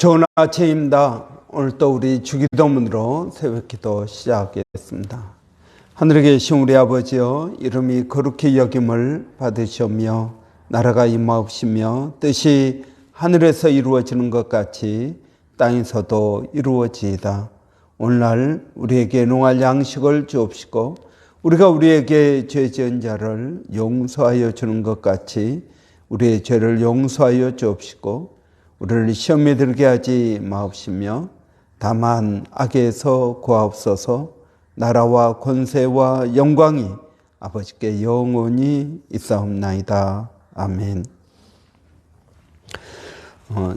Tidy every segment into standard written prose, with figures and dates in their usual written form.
좋은 아침입니다. 오늘 또 우리 주기도문으로 새벽기도 시작하겠습니다. 하늘에 계신 우리 아버지여, 이름이 거룩히 여김을 받으시오며 나라가 임하옵시며 뜻이 하늘에서 이루어지는 것 같이 땅에서도 이루어지이다. 오늘날 우리에게 농할 양식을 주옵시고 우리가 우리에게 죄 지은 자를 용서하여 주는 것 같이 우리의 죄를 용서하여 주옵시고 우리를 시험에 들게 하지 마옵시며 다만 악에서 구하옵소서. 나라와 권세와 영광이 아버지께 영원히 있사옵나이다. 아멘.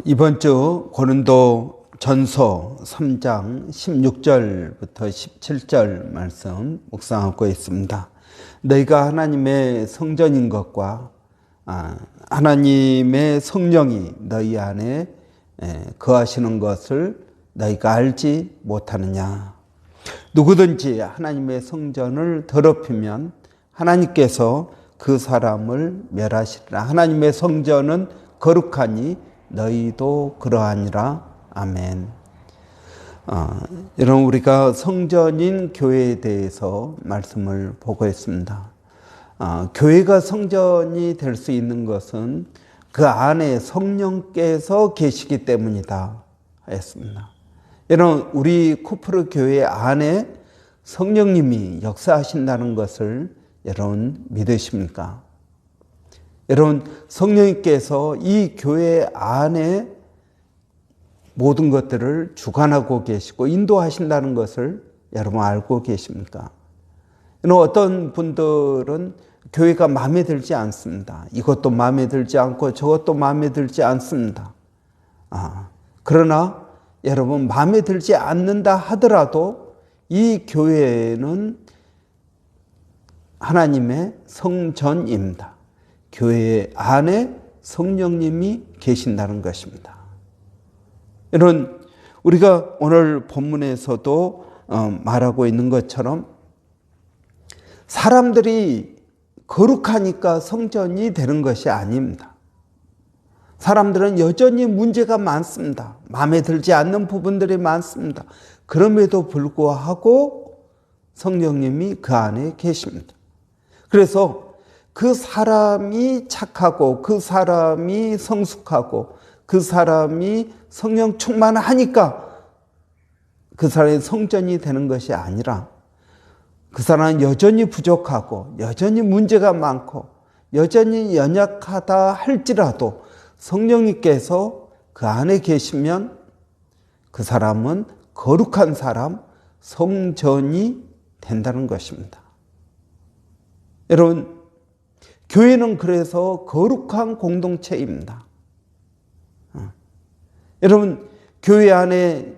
이번 주 고린도 전서 3장 16절부터 17절 말씀 묵상하고 있습니다. 너희가 하나님의 성전인 것과 하나님의 성령이 너희 안에 거하시는 것을 너희가 알지 못하느냐. 누구든지 하나님의 성전을 더럽히면 하나님께서 그 사람을 멸하시리라. 하나님의 성전은 거룩하니 너희도 그러하니라. 아멘. 이런 우리가 성전인 교회에 대해서 말씀을 보고 있습니다. 교회가 성전이 될 수 있는 것은 그 안에 성령께서 계시기 때문이다 했습니다. 여러분, 우리 코프르 교회 안에 성령님이 역사하신다는 것을 여러분 믿으십니까? 여러분, 성령님께서 이 교회 안에 모든 것들을 주관하고 계시고 인도하신다는 것을 여러분 알고 계십니까? 어떤 분들은 교회가 마음에 들지 않습니다. 이것도 마음에 들지 않고 저것도 마음에 들지 않습니다. 그러나 여러분, 마음에 들지 않는다 하더라도 이 교회는 하나님의 성전입니다. 교회 안에 성령님이 계신다는 것입니다. 이런 우리가 오늘 본문에서도 말하고 있는 것처럼 사람들이 거룩하니까 성전이 되는 것이 아닙니다. 사람들은 여전히 문제가 많습니다. 마음에 들지 않는 부분들이 많습니다. 그럼에도 불구하고 성령님이 그 안에 계십니다. 그래서 그 사람이 착하고 그 사람이 성숙하고 그 사람이 성령 충만하니까 그 사람이 성전이 되는 것이 아니라 그 사람은 여전히 부족하고 여전히 문제가 많고 여전히 연약하다 할지라도 성령님께서 그 안에 계시면 그 사람은 거룩한 사람, 성전이 된다는 것입니다. 여러분, 교회는 그래서 거룩한 공동체입니다. 여러분, 교회 안에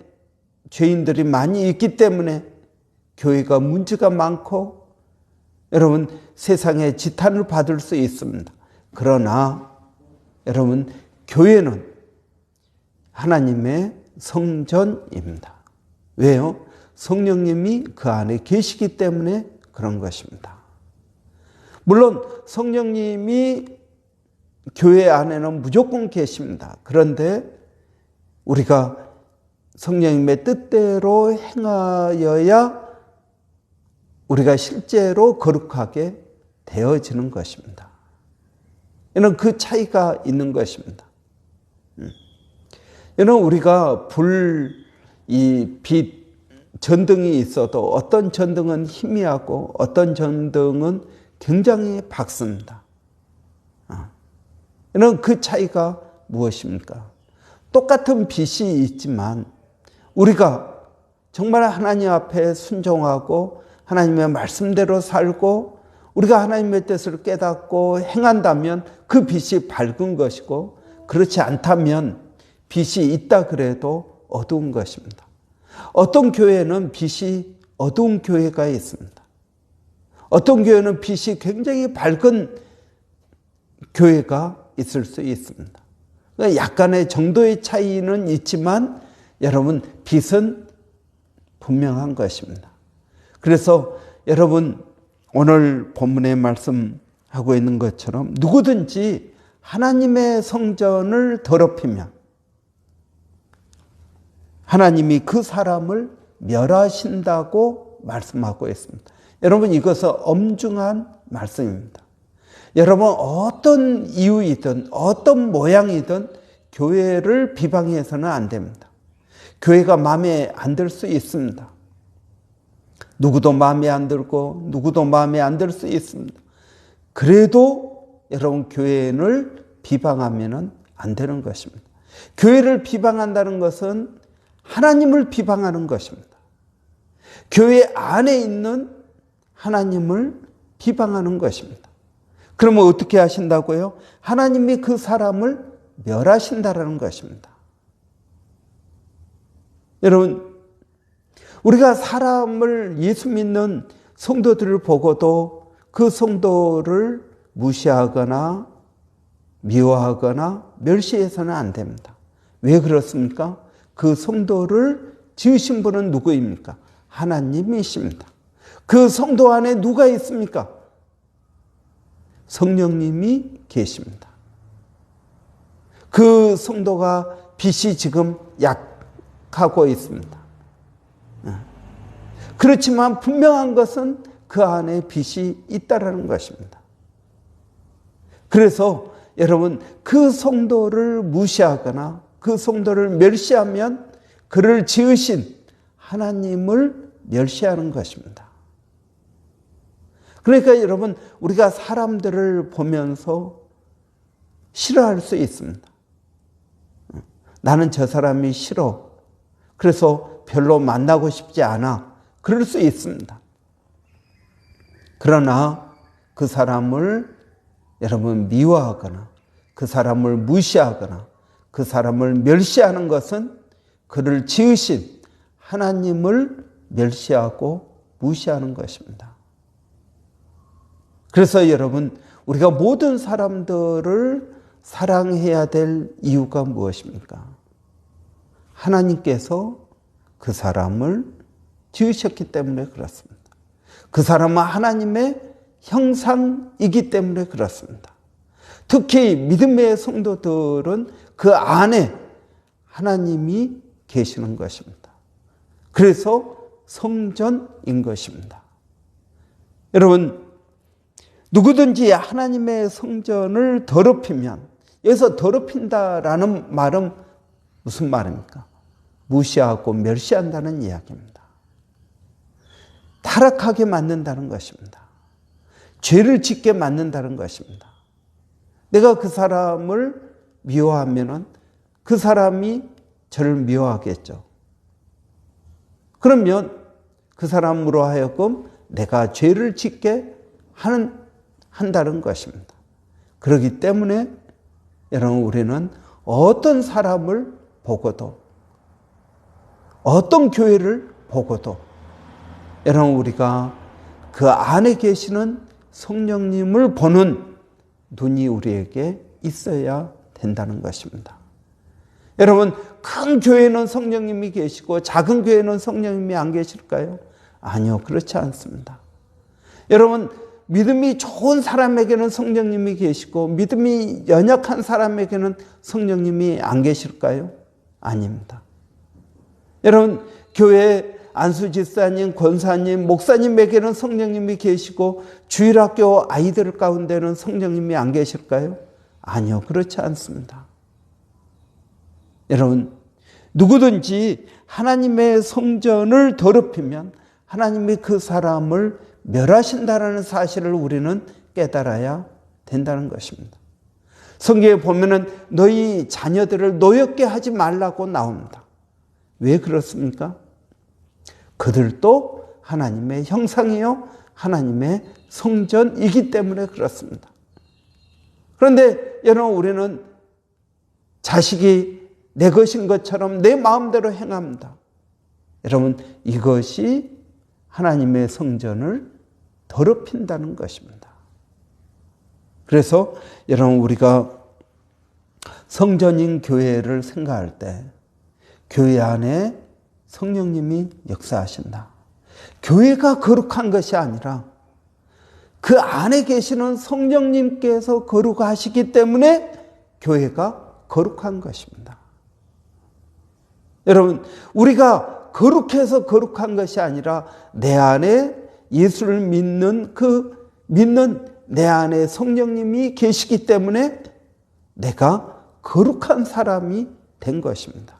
죄인들이 많이 있기 때문에 교회가 문제가 많고 여러분 세상에 지탄을 받을 수 있습니다. 그러나 여러분, 교회는 하나님의 성전입니다. 왜요? 성령님이 그 안에 계시기 때문에 그런 것입니다. 물론 성령님이 교회 안에는 무조건 계십니다. 그런데 우리가 성령님의 뜻대로 행하여야 우리가 실제로 거룩하게 되어지는 것입니다. 이런 그 차이가 있는 것입니다. 이런 우리가 빛, 전등이 있어도 어떤 전등은 희미하고 어떤 전등은 굉장히 밝습니다. 이런 그 차이가 무엇입니까? 똑같은 빛이 있지만 우리가 정말 하나님 앞에 순종하고 하나님의 말씀대로 살고 우리가 하나님의 뜻을 깨닫고 행한다면 그 빛이 밝은 것이고 그렇지 않다면 빛이 있다 그래도 어두운 것입니다. 어떤 교회는 빛이 어두운 교회가 있습니다. 어떤 교회는 빛이 굉장히 밝은 교회가 있을 수 있습니다. 약간의 정도의 차이는 있지만 여러분, 빛은 분명한 것입니다. 그래서 여러분, 오늘 본문에 말씀하고 있는 것처럼 누구든지 하나님의 성전을 더럽히면 하나님이 그 사람을 멸하신다고 말씀하고 있습니다. 여러분, 이것은 엄중한 말씀입니다. 여러분, 어떤 이유이든 어떤 모양이든 교회를 비방해서는 안 됩니다. 교회가 마음에 안 들 수 있습니다. 누구도 마음에 안 들고 누구도 마음에 안 들 수 있습니다. 그래도 여러분, 교회를 비방하면 안 되는 것입니다. 교회를 비방한다는 것은 하나님을 비방하는 것입니다. 교회 안에 있는 하나님을 비방하는 것입니다. 그러면 어떻게 하신다고요? 하나님이 그 사람을 멸하신다라는 것입니다. 여러분, 우리가 사람을, 예수 믿는 성도들을 보고도 그 성도를 무시하거나 미워하거나 멸시해서는 안 됩니다. 왜 그렇습니까? 그 성도를 지으신 분은 누구입니까? 하나님이십니다. 그 성도 안에 누가 있습니까? 성령님이 계십니다. 그 성도가 빛이 지금 약하고 있습니다. 그렇지만 분명한 것은 그 안에 빛이 있다라는 것입니다. 그래서 여러분, 그 성도를 무시하거나 그 성도를 멸시하면 그를 지으신 하나님을 멸시하는 것입니다. 그러니까 여러분, 우리가 사람들을 보면서 싫어할 수 있습니다. 나는 저 사람이 싫어. 그래서 별로 만나고 싶지 않아. 그럴 수 있습니다. 그러나 그 사람을 여러분 미워하거나 그 사람을 무시하거나 그 사람을 멸시하는 것은 그를 지으신 하나님을 멸시하고 무시하는 것입니다. 그래서 여러분, 우리가 모든 사람들을 사랑해야 될 이유가 무엇입니까? 하나님께서 그 사람을 지으셨기 때문에 그렇습니다. 그 사람은 하나님의 형상이기 때문에 그렇습니다. 특히 믿음의 성도들은 그 안에 하나님이 계시는 것입니다. 그래서 성전인 것입니다. 여러분, 누구든지 하나님의 성전을 더럽히면, 여기서 더럽힌다라는 말은 무슨 말입니까? 무시하고 멸시한다는 이야기입니다. 타락하게 만든다는 것입니다. 죄를 짓게 만든다는 것입니다. 내가 그 사람을 미워하면 그 사람이 저를 미워하겠죠. 그러면 그 사람으로 하여금 내가 죄를 짓게 한다는 것입니다. 그렇기 때문에 여러분, 우리는 어떤 사람을 보고도 어떤 교회를 보고도 여러분, 우리가 그 안에 계시는 성령님을 보는 눈이 우리에게 있어야 된다는 것입니다. 여러분, 큰 교회는 성령님이 계시고 작은 교회는 성령님이 안 계실까요? 아니요, 그렇지 않습니다. 여러분, 믿음이 좋은 사람에게는 성령님이 계시고 믿음이 연약한 사람에게는 성령님이 안 계실까요? 아닙니다. 여러분, 교회 안수집사님, 권사님, 목사님에게는 성령님이 계시고 주일학교 아이들 가운데는 성령님이 안 계실까요? 아니요, 그렇지 않습니다. 여러분, 누구든지 하나님의 성전을 더럽히면 하나님이 그 사람을 멸하신다라는 사실을 우리는 깨달아야 된다는 것입니다. 성경에 보면은 너희 자녀들을 노엽게 하지 말라고 나옵니다. 왜 그렇습니까? 그들도 하나님의 형상이요 하나님의 성전이기 때문에 그렇습니다. 그런데 여러분, 우리는 자식이 내 것인 것처럼 내 마음대로 행합니다. 여러분, 이것이 하나님의 성전을 더럽힌다는 것입니다. 그래서 여러분, 우리가 성전인 교회를 생각할 때 교회 안에 성령님이 역사하신다. 교회가 거룩한 것이 아니라 그 안에 계시는 성령님께서 거룩하시기 때문에 교회가 거룩한 것입니다. 여러분, 우리가 거룩해서 거룩한 것이 아니라 내 안에 예수를 믿는 믿는 내 안에 성령님이 계시기 때문에 내가 거룩한 사람이 된 것입니다.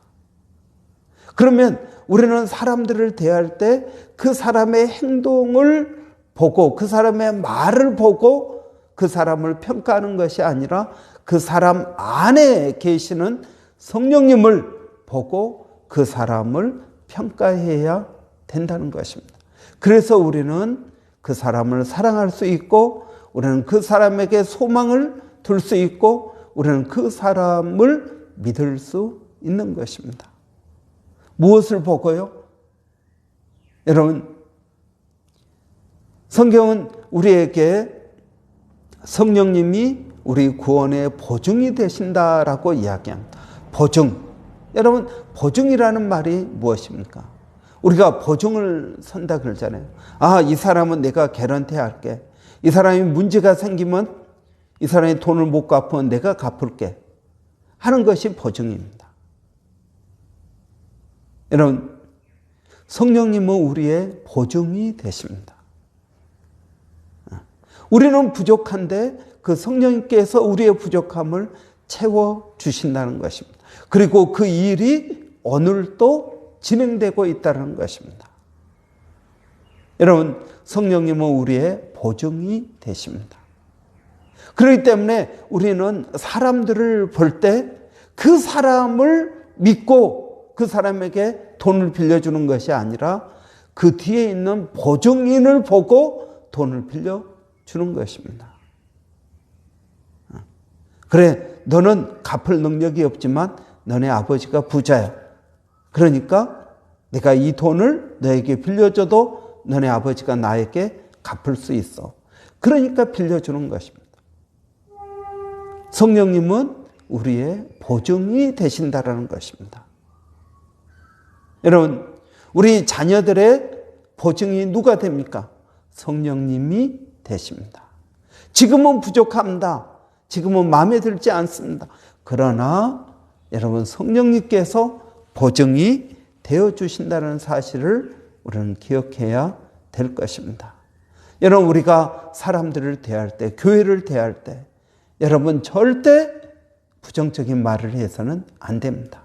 그러면 우리는 사람들을 대할 때 그 사람의 행동을 보고 그 사람의 말을 보고 그 사람을 평가하는 것이 아니라 그 사람 안에 계시는 성령님을 보고 그 사람을 평가해야 된다는 것입니다. 그래서 우리는 그 사람을 사랑할 수 있고 우리는 그 사람에게 소망을 둘 수 있고 우리는 그 사람을 믿을 수 있는 것입니다. 무엇을 보고요? 여러분, 성경은 우리에게 성령님이 우리 구원의 보증이 되신다라고 이야기합니다. 보증. 여러분, 보증이라는 말이 무엇입니까? 우리가 보증을 선다 그러잖아요. 이 사람은 내가 개런티 할게. 이 사람이 문제가 생기면 이 사람이 돈을 못 갚으면 내가 갚을게 하는 것이 보증입니다. 여러분, 성령님은 우리의 보증이 되십니다. 우리는 부족한데 그 성령님께서 우리의 부족함을 채워주신다는 것입니다. 그리고 그 일이 오늘도 진행되고 있다는 것입니다. 여러분, 성령님은 우리의 보증이 되십니다. 그렇기 때문에 우리는 사람들을 볼 때 그 사람을 믿고 그 사람에게 돈을 빌려주는 것이 아니라 그 뒤에 있는 보증인을 보고 돈을 빌려주는 것입니다. 그래, 너는 갚을 능력이 없지만 너네 아버지가 부자야. 그러니까 내가 이 돈을 너에게 빌려줘도 너네 아버지가 나에게 갚을 수 있어. 그러니까 빌려주는 것입니다. 성령님은 우리의 보증이 되신다라는 것입니다. 여러분, 우리 자녀들의 보증이 누가 됩니까? 성령님이 되십니다. 지금은 부족합니다. 지금은 마음에 들지 않습니다. 그러나 여러분, 성령님께서 보증이 되어주신다는 사실을 우리는 기억해야 될 것입니다. 여러분, 우리가 사람들을 대할 때, 교회를 대할 때 여러분 절대 부정적인 말을 해서는 안 됩니다.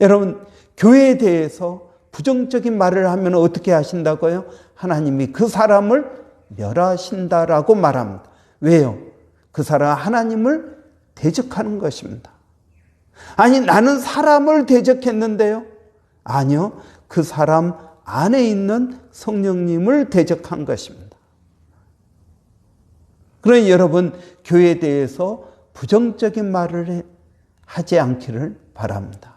여러분, 교회에 대해서 부정적인 말을 하면 어떻게 하신다고요? 하나님이 그 사람을 멸하신다라고 말합니다. 왜요? 그 사람 하나님을 대적하는 것입니다. 아니, 나는 사람을 대적했는데요? 아니요, 그 사람 안에 있는 성령님을 대적한 것입니다. 그러니 여러분, 교회에 대해서 부정적인 말을 하지 않기를 바랍니다.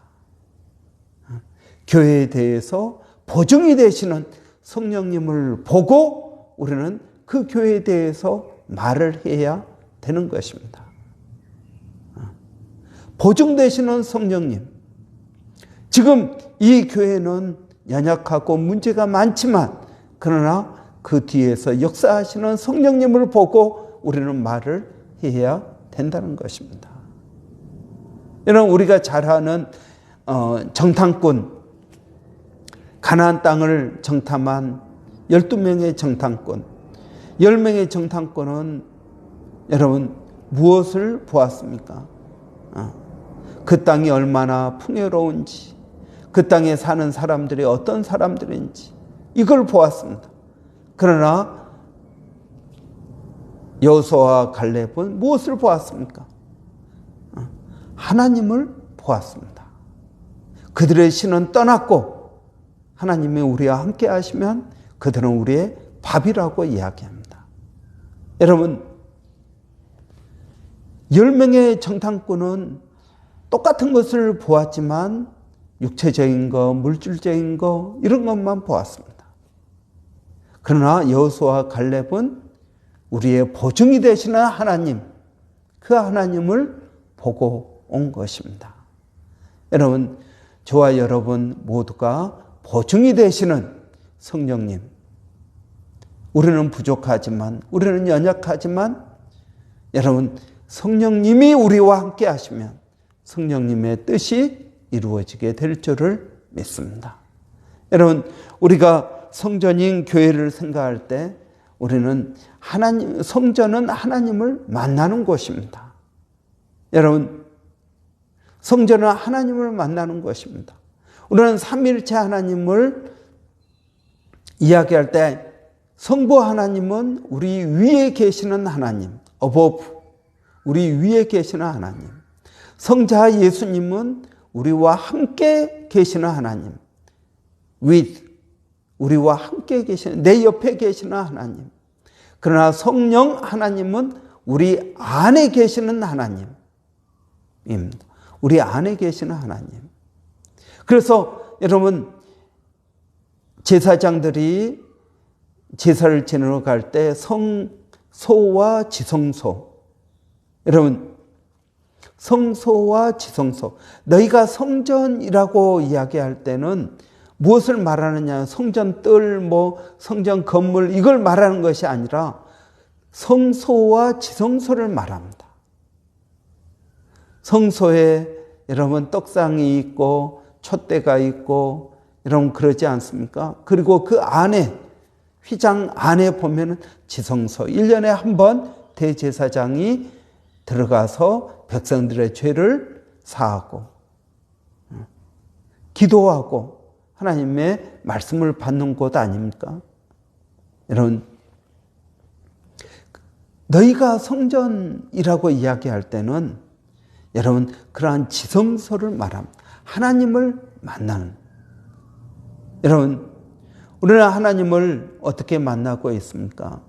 교회에 대해서 보증이 되시는 성령님을 보고 우리는 그 교회에 대해서 말을 해야 되는 것입니다. 보증되시는 성령님. 지금 이 교회는 연약하고 문제가 많지만 그러나 그 뒤에서 역사하시는 성령님을 보고 우리는 말을 해야 된다는 것입니다. 여러분, 우리가 잘 아는 정탐꾼, 가나안 땅을 정탐한 12명의 정탐꾼, 10명의 정탐꾼은 여러분 무엇을 보았습니까? 그 땅이 얼마나 풍요로운지, 그 땅에 사는 사람들이 어떤 사람들인지 이걸 보았습니다. 그러나 여호수아와 갈렙은 무엇을 보았습니까? 하나님을 보았습니다. 그들의 신은 떠났고 하나님이 우리와 함께 하시면 그들은 우리의 밥이라고 이야기합니다. 여러분, 10명의 정탐꾼은 똑같은 것을 보았지만 육체적인 거, 물질적인 거 이런 것만 보았습니다. 그러나 여호수아와 갈렙은 우리의 보증이 되시는 하나님, 그 하나님을 보고 온 것입니다. 여러분, 저와 여러분 모두가 보증이 되시는 성령님, 우리는 부족하지만, 우리는 연약하지만 여러분, 성령님이 우리와 함께 하시면, 성령님의 뜻이 이루어지게 될 줄을 믿습니다. 여러분, 우리가 성전인 교회를 생각할 때 우리는 성전은 하나님을 만나는 곳입니다. 여러분, 성전은 하나님을 만나는 곳입니다. 우리는 삼위일체 하나님을 이야기할 때 성부 하나님은 우리 위에 계시는 하나님, above, 우리 위에 계시는 하나님. 성자 예수님은 우리와 함께 계시는 하나님, with, 우리와 함께 계시는, 내 옆에 계시는 하나님. 그러나 성령 하나님은 우리 안에 계시는 하나님입니다. 우리 안에 계시는 하나님. 그래서 여러분, 제사장들이 제사를 지내러 갈 때 성소와 지성소, 여러분, 성소와 지성소, 너희가 성전이라고 이야기할 때는 무엇을 말하느냐, 성전 뜰, 성전 건물, 이걸 말하는 것이 아니라 성소와 지성소를 말합니다. 성소에 여러분 떡상이 있고 촛대가 있고 여러분 그러지 않습니까? 그리고 그 안에, 휘장 안에 보면은 지성소, 1년에 한 번 대제사장이 들어가서 백성들의 죄를 사하고 기도하고 하나님의 말씀을 받는 곳 아닙니까? 여러분, 너희가 성전이라고 이야기할 때는 여러분 그러한 지성소를 말합니다. 하나님을 만나는. 여러분, 우리는 하나님을 어떻게 만나고 있습니까?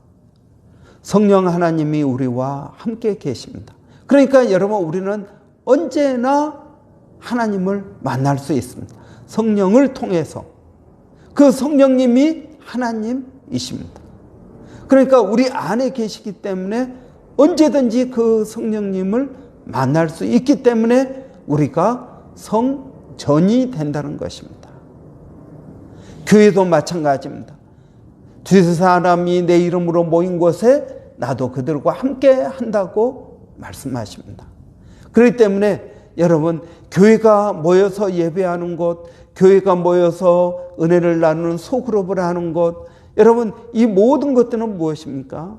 성령 하나님이 우리와 함께 계십니다. 그러니까 여러분, 우리는 언제나 하나님을 만날 수 있습니다. 성령을 통해서. 그 성령님이 하나님이십니다. 그러니까 우리 안에 계시기 때문에 언제든지 그 성령님을 만날 수 있기 때문에 우리가 성전이 된다는 것입니다. 교회도 마찬가지입니다. 두세 사람이 내 이름으로 모인 곳에 나도 그들과 함께 한다고 말씀하십니다. 그렇기 때문에 여러분, 교회가 모여서 예배하는 곳, 교회가 모여서 은혜를 나누는 소그룹을 하는 곳, 여러분 이 모든 것들은 무엇입니까?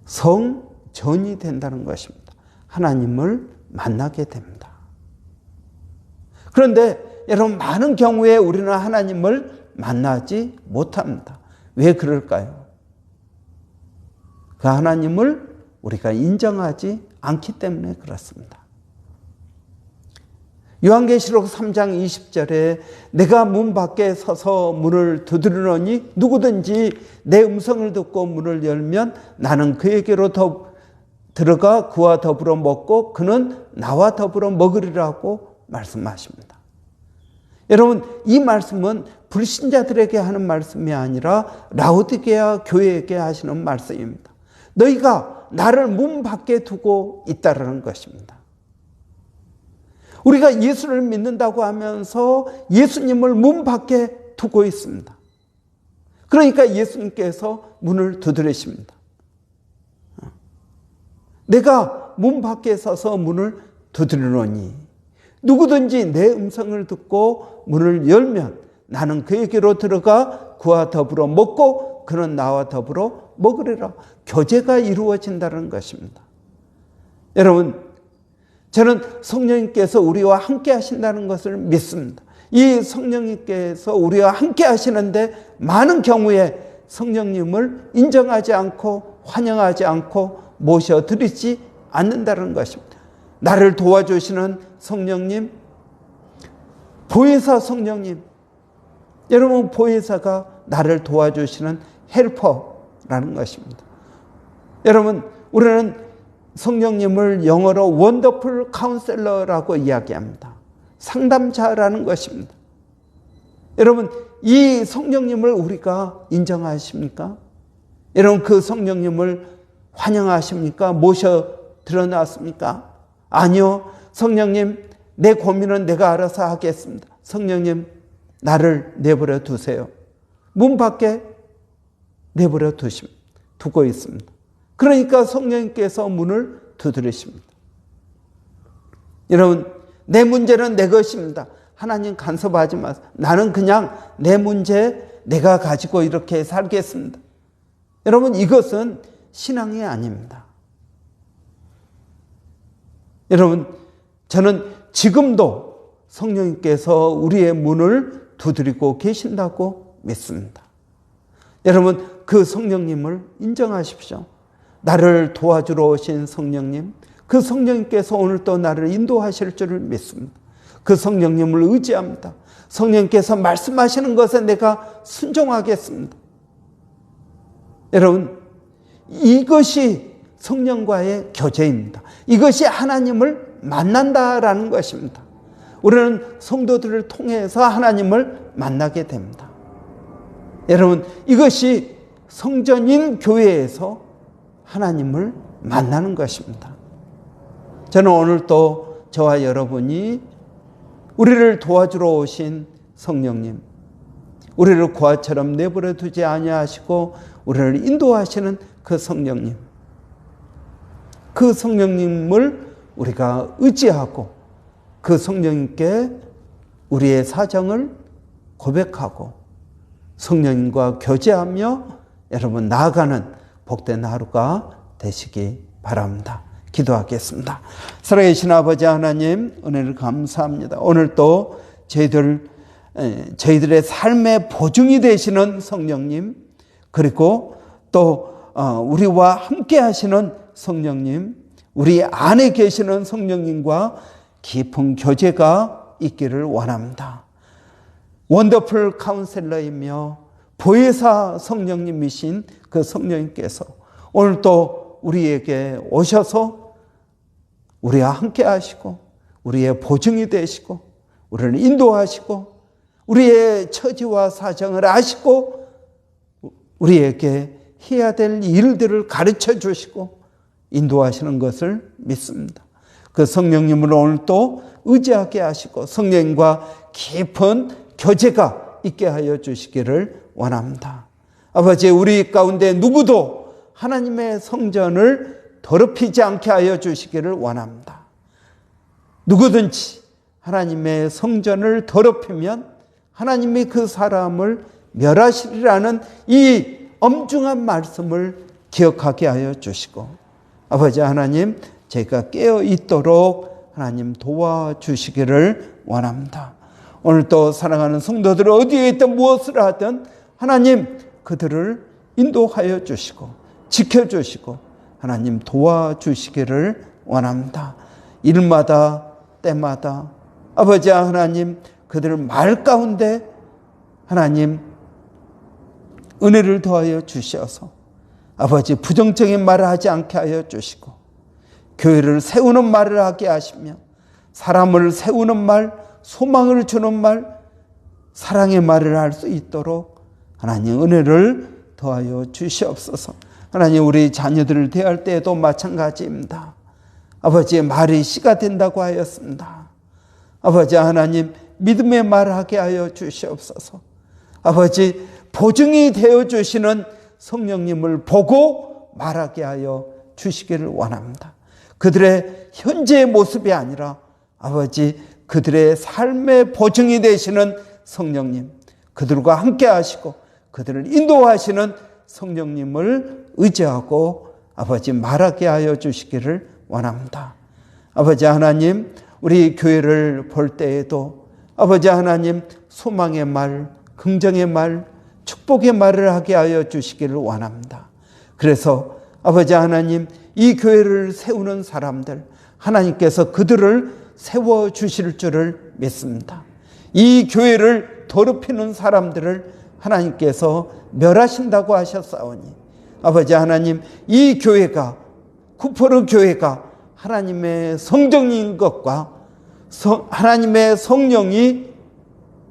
성전이 된다는 것입니다. 하나님을 만나게 됩니다. 그런데 여러분, 많은 경우에 우리는 하나님을 만나지 못합니다. 왜 그럴까요? 그 하나님을 우리가 인정하지 않기 때문에 그렇습니다. 요한계시록 3장 20절에 내가 문 밖에 서서 문을 두드리노니 누구든지 내 음성을 듣고 문을 열면 나는 그에게로 들어가 그와 더불어 먹고 그는 나와 더불어 먹으리라고 말씀하십니다. 여러분, 이 말씀은 불신자들에게 하는 말씀이 아니라 라오디게아 교회에게 하시는 말씀입니다. 너희가 나를 문 밖에 두고 있다라는 것입니다. 우리가 예수를 믿는다고 하면서 예수님을 문 밖에 두고 있습니다. 그러니까 예수님께서 문을 두드리십니다. 내가 문 밖에 서서 문을 두드리노니 누구든지 내 음성을 듣고 문을 열면 나는 그에게로 들어가 그와 더불어 먹고 그는 나와 더불어 먹으리라. 교제가 이루어진다는 것입니다. 여러분, 저는 성령님께서 우리와 함께 하신다는 것을 믿습니다. 이 성령님께서 우리와 함께 하시는데 많은 경우에 성령님을 인정하지 않고 환영하지 않고 모셔드리지 않는다는 것입니다. 나를 도와주시는 성령님, 보혜사 성령님, 여러분 보혜사가 나를 도와주시는 헬퍼라는 것입니다. 여러분, 우리는 성령님을 영어로 원더풀 카운셀러라고 이야기합니다. 상담자라는 것입니다. 여러분, 이 성령님을 우리가 인정하십니까? 여러분, 그 성령님을 환영하십니까? 모셔 드러났습니까? 아니요. 성령님, 내 고민은 내가 알아서 하겠습니다. 성령님, 나를 내버려 두세요. 문 밖에 내버려 두고 있습니다. 그러니까 성령님께서 문을 두드리십니다. 여러분, 내 문제는 내 것입니다. 하나님 간섭하지 마세요. 나는 그냥 내 문제 내가 가지고 이렇게 살겠습니다. 여러분, 이것은 신앙이 아닙니다. 여러분, 저는 지금도 성령님께서 우리의 문을 두드리고 계신다고 믿습니다. 여러분, 그 성령님을 인정하십시오. 나를 도와주러 오신 성령님, 그 성령님께서 오늘 또 나를 인도하실 줄을 믿습니다. 그 성령님을 의지합니다. 성령님께서 말씀하시는 것에 내가 순종하겠습니다. 여러분, 이것이 성령과의 교제입니다. 이것이 하나님을 만난다라는 것입니다. 우리는 성도들을 통해서 하나님을 만나게 됩니다. 여러분, 이것이 성전인 교회에서 하나님을 만나는 것입니다. 저는 오늘 또 저와 여러분이 우리를 도와주러 오신 성령님, 우리를 고아처럼 내버려 두지 아니하시고 우리를 인도하시는 그 성령님, 그 성령님을 우리가 의지하고 그 성령님께 우리의 사정을 고백하고 성령님과 교제하며 여러분 나아가는 복된 하루가 되시기 바랍니다. 기도하겠습니다. 살아계신 아버지 하나님, 은혜를 감사합니다. 오늘 또 저희들의 삶의 보증이 되시는 성령님, 그리고 또 우리와 함께 하시는 성령님, 우리 안에 계시는 성령님과 깊은 교제가 있기를 원합니다. 원더풀 카운셀러이며 보혜사 성령님이신 그 성령님께서 오늘 또 우리에게 오셔서 우리와 함께 하시고 우리의 보증이 되시고 우리를 인도하시고 우리의 처지와 사정을 아시고 우리에게 해야 될 일들을 가르쳐 주시고 인도하시는 것을 믿습니다. 그 성령님을 오늘 또 의지하게 하시고 성령님과 깊은 교제가 있게 하여 주시기를 원합니다. 아버지, 우리 가운데 누구도 하나님의 성전을 더럽히지 않게 하여 주시기를 원합니다. 누구든지 하나님의 성전을 더럽히면 하나님이 그 사람을 멸하시리라는 이 엄중한 말씀을 기억하게 하여 주시고, 아버지 하나님, 저희가 깨어 있도록 하나님 도와주시기를 원합니다. 오늘 또 사랑하는 성도들 어디에 있든 무엇을 하든 하나님 그들을 인도하여 주시고 지켜주시고 하나님 도와주시기를 원합니다. 일마다 때마다 아버지 하나님 그들 말 가운데 하나님 은혜를 더하여 주셔서 아버지 부정적인 말을 하지 않게 하여 주시고 교회를 세우는 말을 하게 하시며 사람을 세우는 말, 소망을 주는 말, 사랑의 말을 할 수 있도록 하나님 은혜를 더하여 주시옵소서. 하나님 우리 자녀들을 대할 때에도 마찬가지입니다. 아버지의 말이 씨가 된다고 하였습니다. 아버지 하나님 믿음의 말을 하게 하여 주시옵소서. 아버지 보증이 되어 주시는 성령님을 보고 말하게 하여 주시기를 원합니다. 그들의 현재의 모습이 아니라 아버지 그들의 삶의 보증이 되시는 성령님, 그들과 함께 하시고 그들을 인도하시는 성령님을 의지하고 아버지 말하게 하여 주시기를 원합니다. 아버지 하나님 우리 교회를 볼 때에도 아버지 하나님 소망의 말, 긍정의 말, 축복의 말을 하게 하여 주시기를 원합니다. 그래서 아버지 하나님 이 교회를 세우는 사람들 하나님께서 그들을 세워주실 줄을 믿습니다. 이 교회를 더럽히는 사람들을 하나님께서 멸하신다고 하셨사오니 아버지 하나님 이 교회가 쿠퍼르 교회가 하나님의 성정인 것과 하나님의 성령이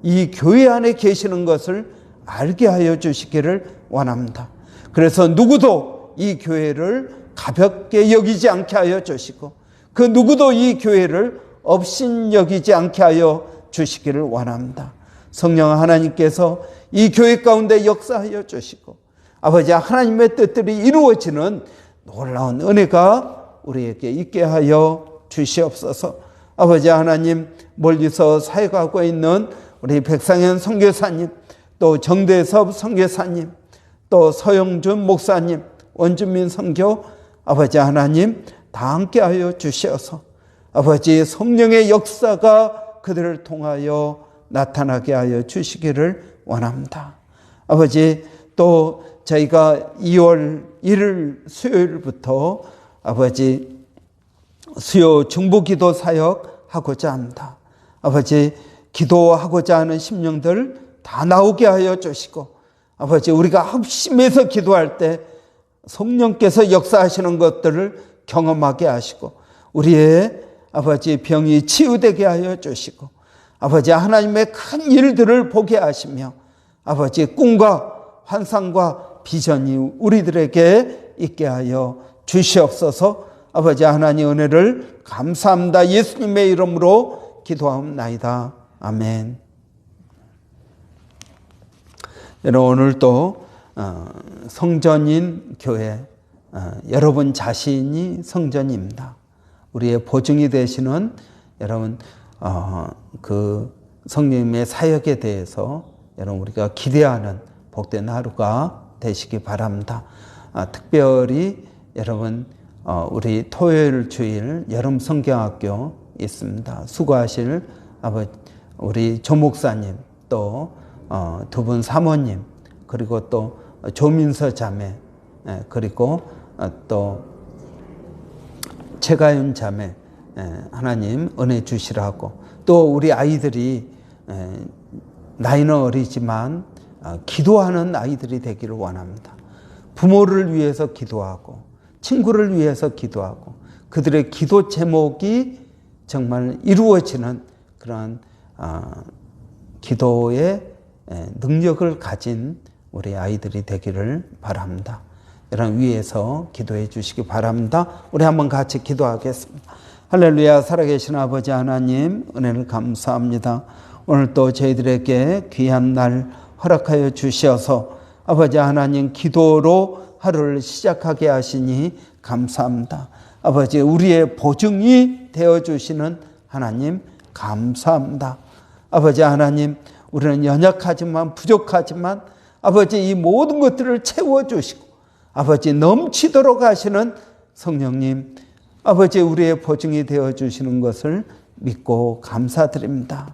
이 교회 안에 계시는 것을 알게 하여 주시기를 원합니다. 그래서 누구도 이 교회를 가볍게 여기지 않게 하여 주시고 그 누구도 이 교회를 업신여기지 않게 하여 주시기를 원합니다. 성령 하나님께서 이 교회 가운데 역사하여 주시고 아버지 하나님의 뜻들이 이루어지는 놀라운 은혜가 우리에게 있게 하여 주시옵소서. 아버지 하나님, 멀리서 사역하고 있는 우리 백상현 선교사님, 또 정대섭 선교사님, 또 서영준 목사님, 원주민 선교, 아버지 하나님 다 함께하여 주시어서 아버지 성령의 역사가 그들을 통하여 나타나게 하여 주시기를 원합니다. 아버지, 또 저희가 2월 1일 수요일부터 아버지 수요 중보기도 사역하고자 합니다. 아버지, 기도하고자 하는 심령들 다 나오게 하여 주시고, 아버지, 우리가 합심해서 기도할 때 성령께서 역사하시는 것들을 경험하게 하시고, 우리의 아버지 병이 치유되게 하여 주시고, 아버지 하나님의 큰 일들을 보게 하시며, 아버지 꿈과 환상과 비전이 우리들에게 있게 하여 주시옵소서. 아버지 하나님 은혜를 감사합니다. 예수님의 이름으로 기도하옵나이다. 아멘. 여러분, 오늘 또 성전인 교회, 여러분 자신이 성전입니다. 우리의 보증이 되시는 여러분 그 성령님의 사역에 대해서 여러분 우리가 기대하는 복된 하루가 되시기 바랍니다. 특별히 여러분 우리 토요일 주일 여름 성경학교 있습니다. 수고하실 아버지 우리 조 목사님, 또 두 분 사모님, 그리고 또 조민서 자매, 그리고 또 최가윤 자매, 하나님 은혜 주시라고, 또 우리 아이들이 나이는 어리지만 기도하는 아이들이 되기를 원합니다. 부모를 위해서 기도하고 친구를 위해서 기도하고 그들의 기도 제목이 정말 이루어지는 그런 기도의 능력을 가진 우리 아이들이 되기를 바랍니다. 여러분 위에서 기도해 주시기 바랍니다. 우리 한번 같이 기도하겠습니다. 할렐루야. 살아계신 아버지 하나님, 은혜를 감사합니다. 오늘 또 저희들에게 귀한 날 허락하여 주셔서 아버지 하나님 기도로 하루를 시작하게 하시니 감사합니다. 아버지, 우리의 보증이 되어주시는 하나님 감사합니다. 아버지 하나님, 우리는 연약하지만 부족하지만 아버지 이 모든 것들을 채워주시고 아버지 넘치도록 하시는 성령님, 아버지 우리의 보증이 되어주시는 것을 믿고 감사드립니다.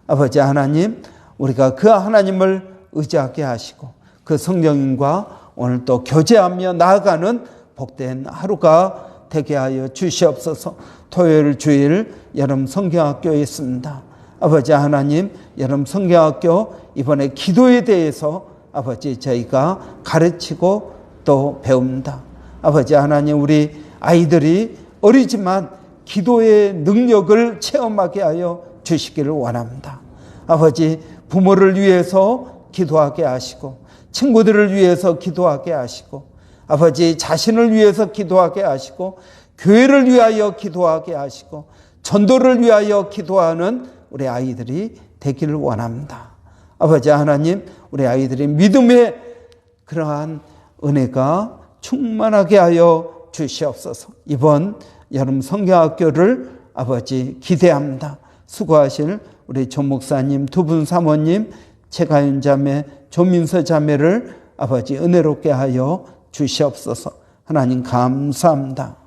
아버지 하나님, 우리가 그 하나님을 의지하게 하시고 그 성령님과 오늘 또 교제하며 나아가는 복된 하루가 되게 하여 주시옵소서. 토요일 주일 여름 성경학교에 있습니다. 아버지 하나님, 여름 성경학교 이번에 기도에 대해서 아버지 저희가 가르치고 또 배웁니다. 아버지 하나님, 우리 아이들이 어리지만 기도의 능력을 체험하게 하여 주시기를 원합니다. 아버지, 부모를 위해서 기도하게 하시고 친구들을 위해서 기도하게 하시고 아버지 자신을 위해서 기도하게 하시고 교회를 위하여 기도하게 하시고 전도를 위하여 기도하는 우리 아이들이 되기를 원합니다. 아버지 하나님, 우리 아이들이 믿음의 그러한 은혜가 충만하게 하여 주시옵소서. 이번 여름 성경학교를 아버지 기대합니다. 수고하실 우리 조 목사님, 두 분 사모님, 최가윤 자매, 조민서 자매를 아버지 은혜롭게 하여 주시옵소서. 하나님 감사합니다.